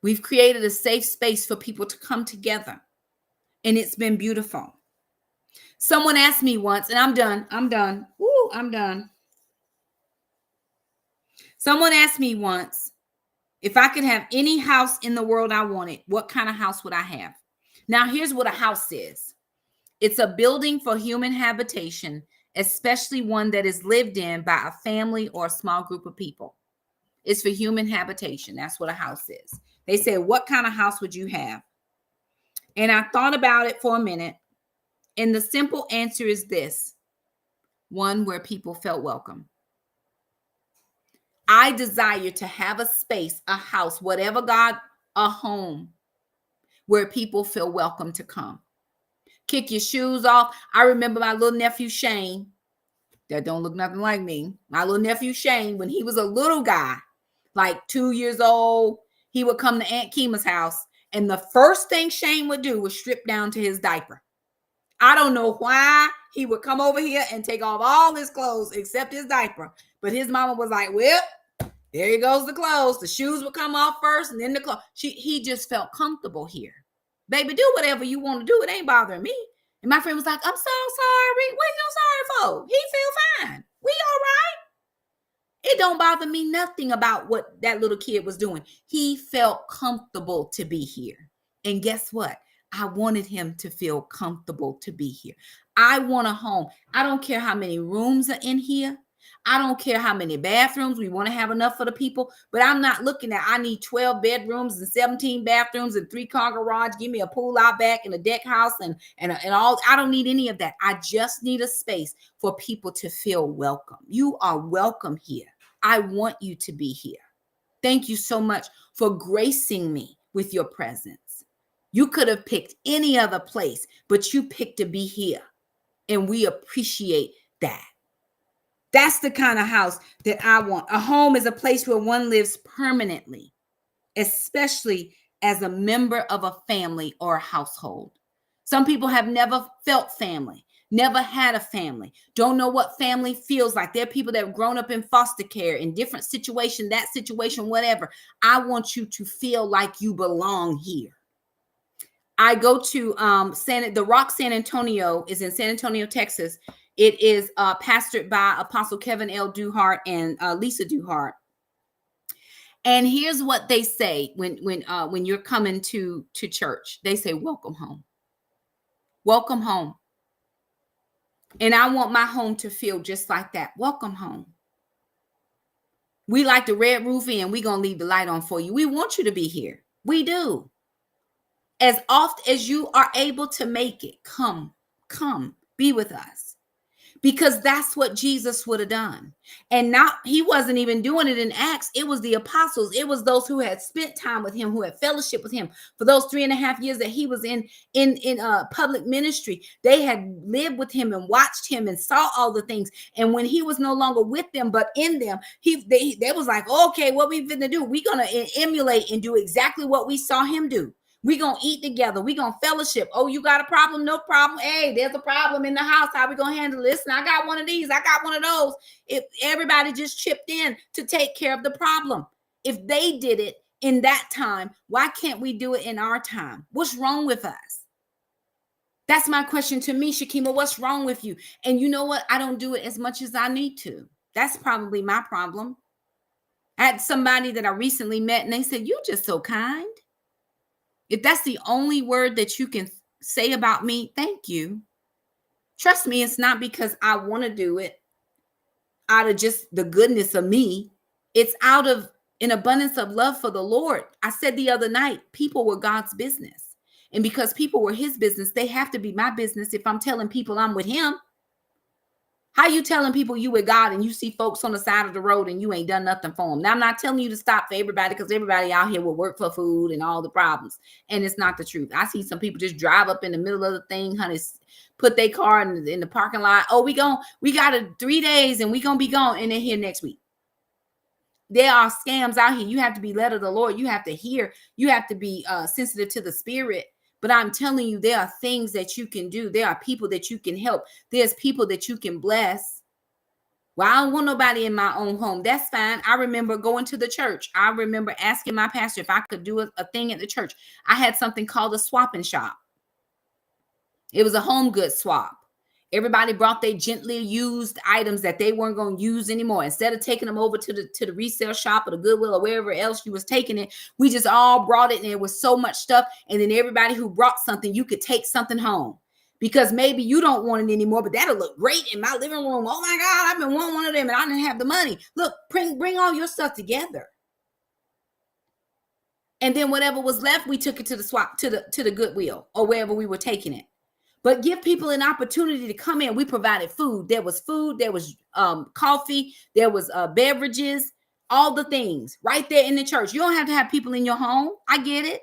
We've created a safe space for people to come together. And it's been beautiful. Someone asked me once, and I'm done. Woo, I'm done. Someone asked me once, if I could have any house in the world I wanted, what kind of house would I have? Now, here's what a house is. It's a building for human habitation, especially one that is lived in by a family or a small group of people. It's for human habitation. That's what a house is. They said, what kind of house would you have? And I thought about it for a minute. And the simple answer is this: one where people felt welcome. I desire to have a space, a house, whatever God, a home where people feel welcome to come. Kick your shoes off. I remember my little nephew Shane, that don't look nothing like me. My little nephew Shane, when he was a little guy, like 2 years old, he would come to Aunt Kima's house. And the first thing Shane would do was strip down to his diaper. I don't know why he would come over here and take off all his clothes except his diaper. But his mama was like, well, there he goes the clothes. The shoes would come off first and then the clothes. He just felt comfortable here. Baby, do whatever you want to do. It ain't bothering me. And my friend was like, I'm so sorry. What are you sorry for? He feel fine. We all right. It don't bother me nothing about what that little kid was doing. He felt comfortable to be here. And guess what? I wanted him to feel comfortable to be here. I want a home. I don't care how many rooms are in here. I don't care how many bathrooms. We want to have enough for the people, but I'm not looking at, I need 12 bedrooms and 17 bathrooms and 3-car garage. Give me a pool out back and a deck house and all. I don't need any of that. I just need a space for people to feel welcome. You are welcome here. I want you to be here. Thank you so much for gracing me with your presence. You could have picked any other place, but you picked to be here. And we appreciate that. That's the kind of house that I want. A home is a place where one lives permanently, especially as a member of a family or a household. Some people have never felt family, never had a family, don't know what family feels like. There are people that have grown up in foster care, in different situation, that situation, whatever. I want you to feel like you belong here. I go to the Rock San Antonio is in San Antonio, Texas. It is pastored by Apostle Kevin L. Duhart and Lisa Duhart. And here's what they say when you're coming to church. They say, welcome home. Welcome home. And I want my home to feel just like that. Welcome home. We like the Red Roof Inn. We're going to leave the light on for you. We want you to be here. We do. As often as you are able to make it, come, be with us. Because that's what Jesus would have done. And he wasn't even doing it in Acts. It was the apostles. It was those who had spent time with him, who had fellowship with him for those 3.5 years that he was in public ministry. They had lived with him and watched him and saw all the things. And when he was no longer with them, but in them, they was like, okay, what we finna do? We're going to emulate and do exactly what we saw him do. We're going to eat together. We're going to fellowship. Oh, you got a problem? No problem. Hey, there's a problem in the house. How we going to handle this? And I got one of these. I got one of those. If everybody just chipped in to take care of the problem. If they did it in that time, why can't we do it in our time? What's wrong with us? That's my question to me, Shakima. What's wrong with you? And you know what? I don't do it as much as I need to. That's probably my problem. I had somebody that I recently met and they said, you're just so kind. If that's the only word that you can say about me, thank you. Trust me, it's not because I want to do it out of just the goodness of me. It's out of an abundance of love for the Lord. I said the other night, people were God's business. And because people were his business, they have to be my business if I'm telling people I'm with him. How you telling people you with God and you see folks on the side of the road and you ain't done nothing for them? Now, I'm not telling you to stop for everybody because everybody out here will work for food and all the problems. And it's not the truth. I see some people just drive up in the middle of the thing, honey, put their car in the parking lot. Oh, we got 3 days and we going to be gone and they're here next week. There are scams out here. You have to be led of the Lord. You have to hear. You have to be sensitive to the spirit. But I'm telling you, there are things that you can do. There are people that you can help. There's people that you can bless. Well, I don't want nobody in my own home. That's fine. I remember going to the church. I remember asking my pastor if I could do a thing at the church. I had something called a swap and shop. It was a home goods swap. Everybody brought their gently used items that they weren't going to use anymore. Instead of taking them over to the resale shop or the Goodwill or wherever else you was taking it, we just all brought it and there was so much stuff. And then everybody who brought something, you could take something home because maybe you don't want it anymore, but that'll look great in my living room. Oh my God, I've been wanting one of them and I didn't have the money. Look, bring all your stuff together. And then whatever was left, we took it to the swap, to the Goodwill or wherever we were taking it. But give people an opportunity to come in. We provided food. There was coffee. There was beverages, all the things right there in the church. You don't have to have people in your home. I get it.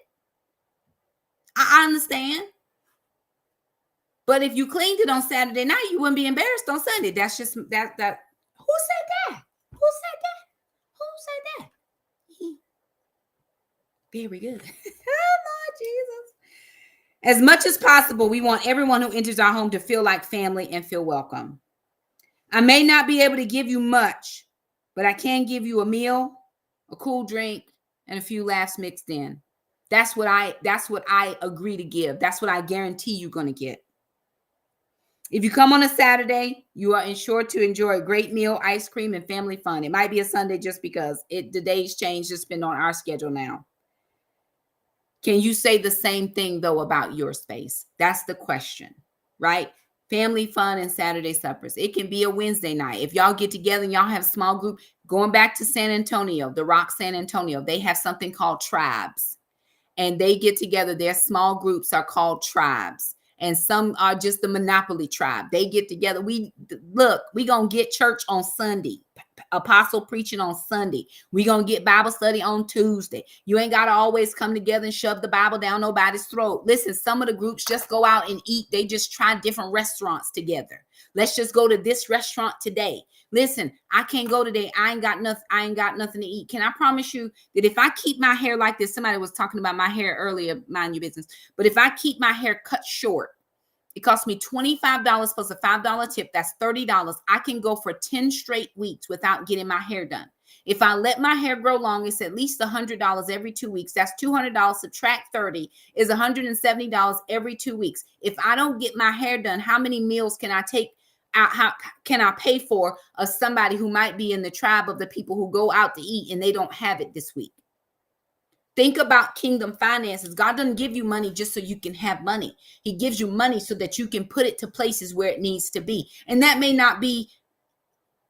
I understand. But if you cleaned it on Saturday night, you wouldn't be embarrassed on Sunday. That's just that. Who said that? Who said that? Very good. Oh, Lord Jesus. As much as possible, we want everyone who enters our home to feel like family and feel welcome. I may not be able to give you much, but I can give you a meal, a cool drink, and a few laughs mixed in. That's what I agree to give. That's what I guarantee you're going to get. If you come on a Saturday, you are ensured to enjoy a great meal, ice cream, and family fun. It might be a Sunday just because the days change just been on our schedule now. Can you say the same thing, though, about your space? That's the question, right? Family fun and Saturday suppers. It can be a Wednesday night. If y'all get together and y'all have small group, going back to San Antonio, the Rock San Antonio, they have something called tribes. And they get together. Their small groups are called tribes. And some are just the Monopoly tribe. They get together. We gonna get church on Sunday. Apostle preaching on Sunday. We gonna get Bible study on Tuesday. You ain't gotta always come together and shove the Bible down nobody's throat. Listen, some of the groups just go out and eat. They just try different restaurants together. Let's just go to this restaurant today. Listen, I can't go today. I ain't got nothing to eat. Can I promise you that if I keep my hair like this, somebody was talking about my hair earlier, mind your business. But if I keep my hair cut short, it costs me $25 plus a $5 tip. That's $30. I can go for 10 straight weeks without getting my hair done. If I let my hair grow long, it's at least $100 every 2 weeks. That's $200. Subtract 30 is $170 every 2 weeks. If I don't get my hair done, how many meals can I take? How can I pay for somebody who might be in the tribe of the people who go out to eat and they don't have it this week? Think about kingdom finances. God doesn't give you money just so you can have money. He gives you money so that you can put it to places where it needs to be. And that may not be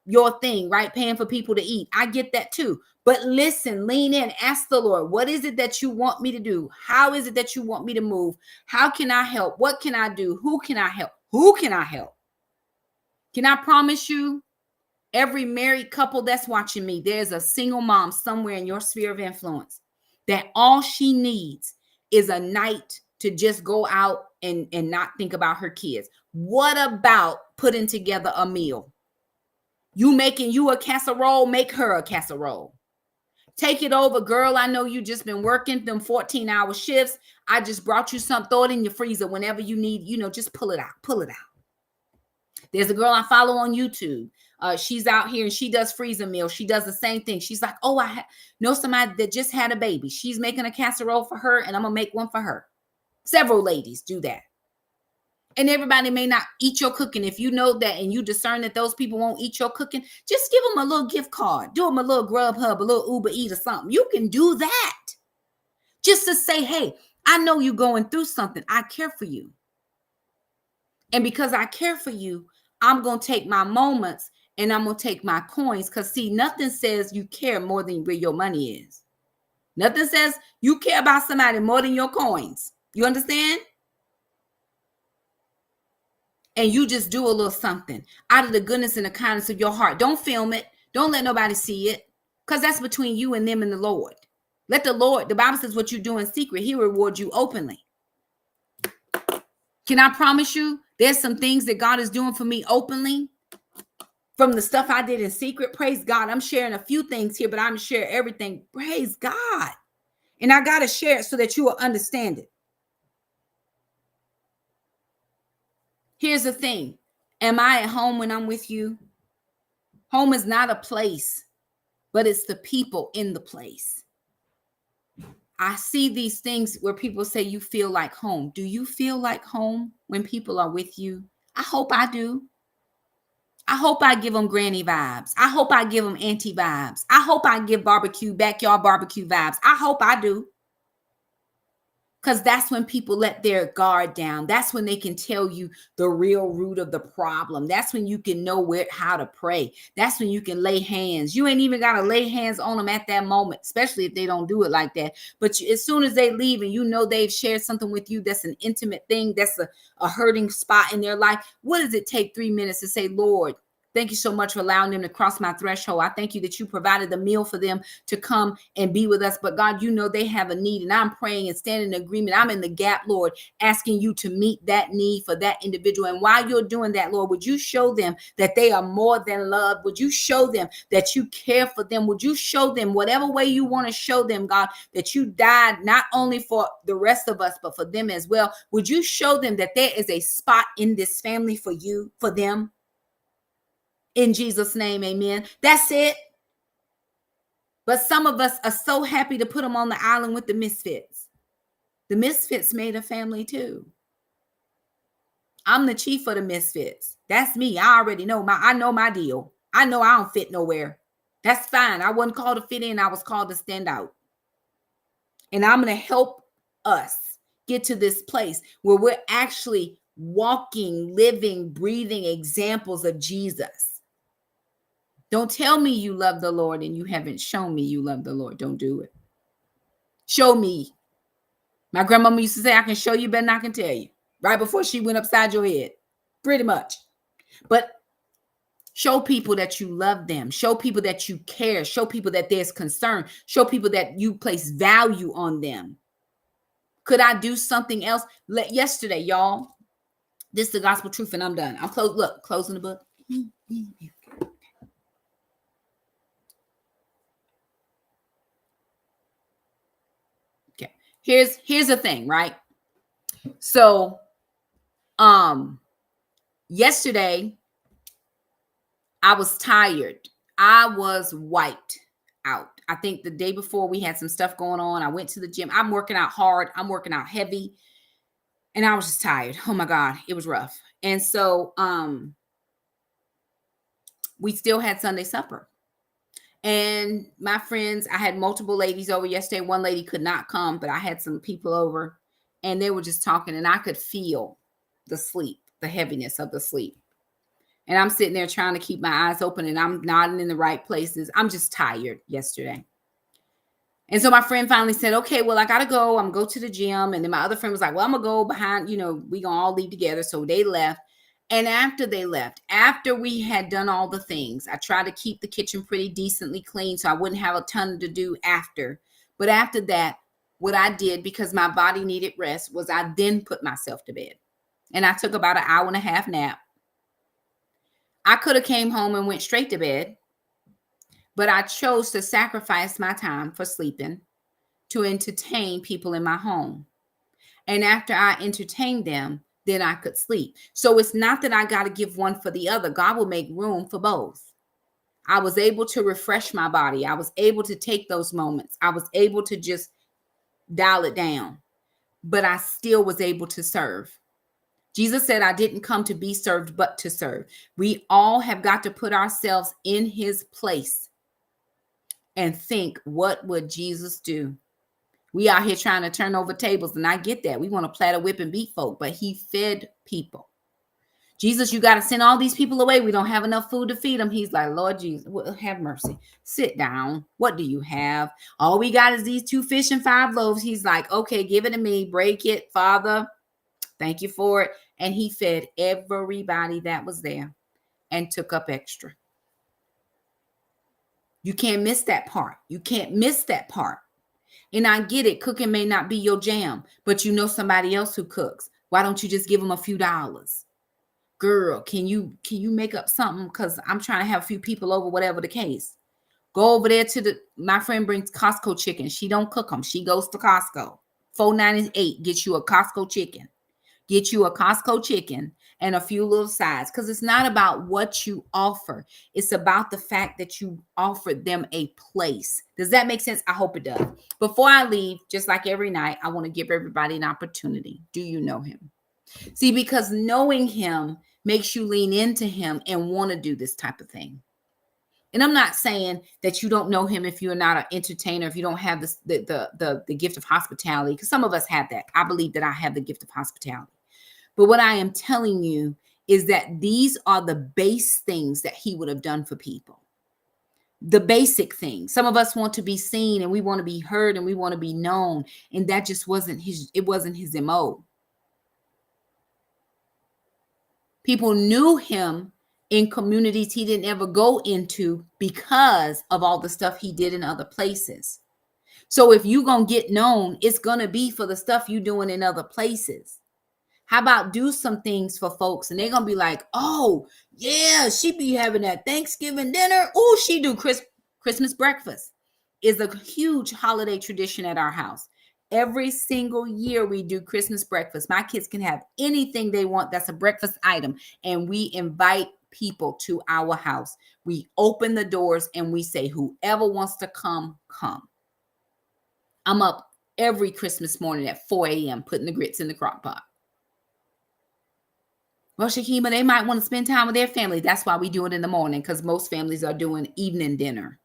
your thing, right? Paying for people to eat. I get that too. But listen, lean in, ask the Lord, what is it that you want me to do? How is it that you want me to move? How can I help? What can I do? Who can I help? Who can I help? Can I promise you, every married couple that's watching me, there's a single mom somewhere in your sphere of influence that all she needs is a night to just go out and not think about her kids. What about putting together a meal? You making you a casserole, make her a casserole. Take it over, girl. I know you just been working them 14-hour shifts. I just brought you something. Throw it in your freezer whenever you need, just pull it out. Pull it out. There's a girl I follow on YouTube. She's out here and she does freezer meals. She does the same thing. She's like, oh, I know somebody that just had a baby. She's making a casserole for her and I'm going to make one for her. Several ladies do that. And everybody may not eat your cooking. If you know that and you discern that those people won't eat your cooking, just give them a little gift card. Do them a little Grubhub, a little Uber Eat or something. You can do that. Just to say, hey, I know you're going through something. I care for you. And because I care for you, I'm going to take my moments and I'm going to take my coins. Because see, nothing says you care more than where your money is. Nothing says you care about somebody more than your coins. You understand? And you just do a little something out of the goodness and the kindness of your heart. Don't film it. Don't let nobody see it. Because that's between you and them and the Lord. Let the Lord, the Bible says what you do in secret, He rewards you openly. Can I promise you, there's some things that God is doing for me openly from the stuff I did in secret. Praise God. I'm sharing a few things here, but I'm going to share everything. Praise God. And I got to share it so that you will understand it. Here's the thing. Am I at home when I'm with you? Home is not a place, but it's the people in the place. I see these things where people say you feel like home. Do you feel like home when people are with you? I hope I do. I hope I give them granny vibes. I hope I give them auntie vibes. I hope I give backyard barbecue vibes. I hope I do. Because that's when people let their guard down. That's when they can tell you the real root of the problem. That's when you can know how to pray. That's when you can lay hands. You ain't even got to lay hands on them at that moment, especially if they don't do it like that. But as soon as they leave and you know they've shared something with you that's an intimate thing, that's a hurting spot in their life, what does it take 3 minutes to say, Lord, thank you so much for allowing them to cross my threshold. I thank you that you provided the meal for them to come and be with us. But God, you know they have a need, and I'm praying and standing in agreement. I'm in the gap, Lord, asking you to meet that need for that individual. And while you're doing that, Lord, would you show them that they are more than loved? Would you show them that you care for them? Would you show them whatever way you want to show them, God, that you died not only for the rest of us, but for them as well? Would you show them that there is a spot in this family for you, for them? In Jesus' name, amen. That's it. But some of us are so happy to put them on the island with the misfits. The misfits made a family too. I'm the chief of the misfits. That's me. I already know I know my deal. I know I don't fit nowhere. That's fine. I wasn't called to fit in. I was called to stand out. And I'm going to help us get to this place where we're actually walking, living, breathing examples of Jesus. Don't tell me you love the Lord and you haven't shown me you love the Lord. Don't do it. Show me. My grandmama used to say, I can show you better than I can tell you. Right before she went upside your head. Pretty much. But show people that you love them. Show people that you care. Show people that there's concern. Show people that you place value on them. Could I do something else? Yesterday, y'all, this is the gospel truth and I'm done. I'm closing the book. Okay. Here's the thing, right? So, yesterday, I was tired. I was wiped out. I think the day before we had some stuff going on. I went to the gym. I'm working out hard. I'm working out heavy. And I was just tired. Oh my God, it was rough. And so we still had Sunday supper. And my friends, I had multiple ladies over yesterday. One lady could not come, but I had some people over and they were just talking and I could feel the sleep, the heaviness of the sleep. And I'm sitting there trying to keep my eyes open and I'm nodding in the right places. I'm just tired yesterday. And so my friend finally said, okay, well, I got to go. I'm going to go to the gym. And then my other friend was like, well, I'm going to go behind, we going to all leave together. So they left. And after they left, after we had done all the things, I tried to keep the kitchen pretty decently clean so I wouldn't have a ton to do after. But after that, what I did, because my body needed rest, was I then put myself to bed. And I took about an hour and a half nap. I could have came home and went straight to bed, but I chose to sacrifice my time for sleeping to entertain people in my home. And after I entertained them, then I could sleep. So it's not that I got to give one for the other. God will make room for both. I was able to refresh my body. I was able to take those moments. I was able to just dial it down, but I still was able to serve. Jesus said, I didn't come to be served, but to serve. We all have got to put ourselves in his place and think, what would Jesus do? We out here trying to turn over tables, and I get that. We want to platter, whip, and beat folk, but he fed people. Jesus, you got to send all these people away. We don't have enough food to feed them. He's like, Lord Jesus, have mercy. Sit down. What do you have? All we got is these 2 fish and 5 loaves. He's like, okay, give it to me. Break it, Father. Thank you for it. And he fed everybody that was there and took up extra. You can't miss that part. You can't miss that part. And I get it. Cooking may not be your jam, but you know somebody else who cooks. Why don't you just give them a few dollars? Girl, can you make up something? Because I'm trying to have a few people over, whatever the case. Go over there my friend brings Costco chicken. She don't cook them. She goes to Costco. $4.98 gets you a Costco chicken. Get you a Costco chicken and a few little sides, because it's not about what you offer. It's about the fact that you offered them a place. Does that make sense? I hope it does. Before I leave, just like every night, I want to give everybody an opportunity. Do you know him? See, because knowing him makes you lean into him and want to do this type of thing. And I'm not saying that you don't know him if you're not an entertainer, if you don't have the gift of hospitality, because some of us have that. I believe that I have the gift of hospitality. But what I am telling you is that these are the base things that he would have done for people. The basic things. Some of us want to be seen and we want to be heard and we want to be known. And that just wasn't his MO. People knew him in communities he didn't ever go into because of all the stuff he did in other places. So if you're going to get known, it's going to be for the stuff you're doing in other places. How about do some things for folks and they're going to be like, oh, yeah, she be having that Thanksgiving dinner. Oh, she do Christmas breakfast. Is a huge holiday tradition at our house. Every single year we do Christmas breakfast. My kids can have anything they want that's a breakfast item. And we invite people to our house. We open the doors and we say, whoever wants to come, come. I'm up every Christmas morning at 4 a.m. putting the grits in the crock pot. Well, Shakima, they might want to spend time with their family. That's why we do it in the morning, because most families are doing evening dinner.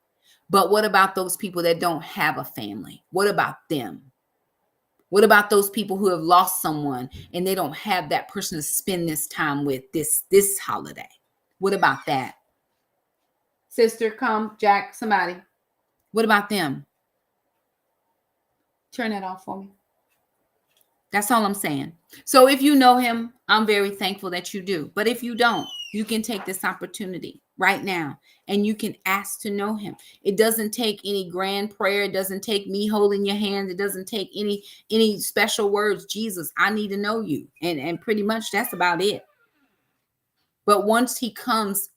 But what about those people that don't have a family? What about them? What about those people who have lost someone and they don't have that person to spend this time with this holiday? What about that? Sister, come, Jack, somebody. What about them? Turn that off for me. That's all I'm saying. So if you know him, I'm very thankful that you do. But if you don't, you can take this opportunity right now and you can ask to know him. It doesn't take any grand prayer. It doesn't take me holding your hand. It doesn't take any special words. Jesus, I need to know you. And pretty much that's about it. But once he comes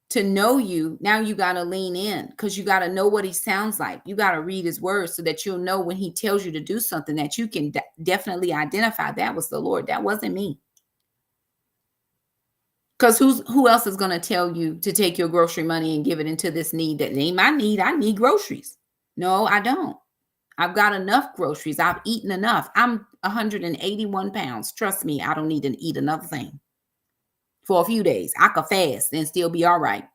to know you, now you got to lean in, because you got to know what he sounds like. You got to read his words so that you'll know when he tells you to do something that you can definitely identify that was the Lord. That wasn't me. Because who else is going to tell you to take your grocery money and give it into this need that ain't my need? I need groceries. No, I don't. I've got enough groceries. I've eaten enough. I'm 181 pounds. Trust me, I don't need to eat another thing for a few days. I could fast and still be all right.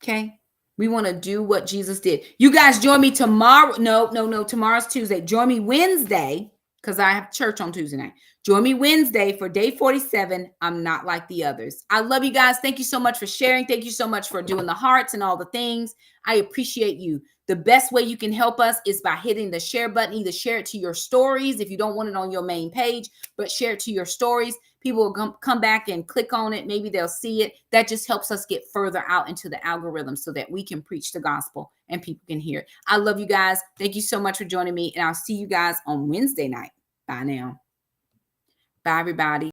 Okay. We want to do what Jesus did. You guys join me tomorrow. No. Tomorrow's Tuesday. Join me Wednesday, because I have church on Tuesday night. Join me Wednesday for day 47. I'm not like the others. I love you guys. Thank you so much for sharing. Thank you so much for doing the hearts and all the things. I appreciate you. The best way you can help us is by hitting the share button. Either share it to your stories if you don't want it on your main page, but share it to your stories. People will come back and click on it. Maybe they'll see it. That just helps us get further out into the algorithm so that we can preach the gospel and people can hear it. I love you guys. Thank you so much for joining me. And I'll see you guys on Wednesday night. Bye now. Bye, everybody.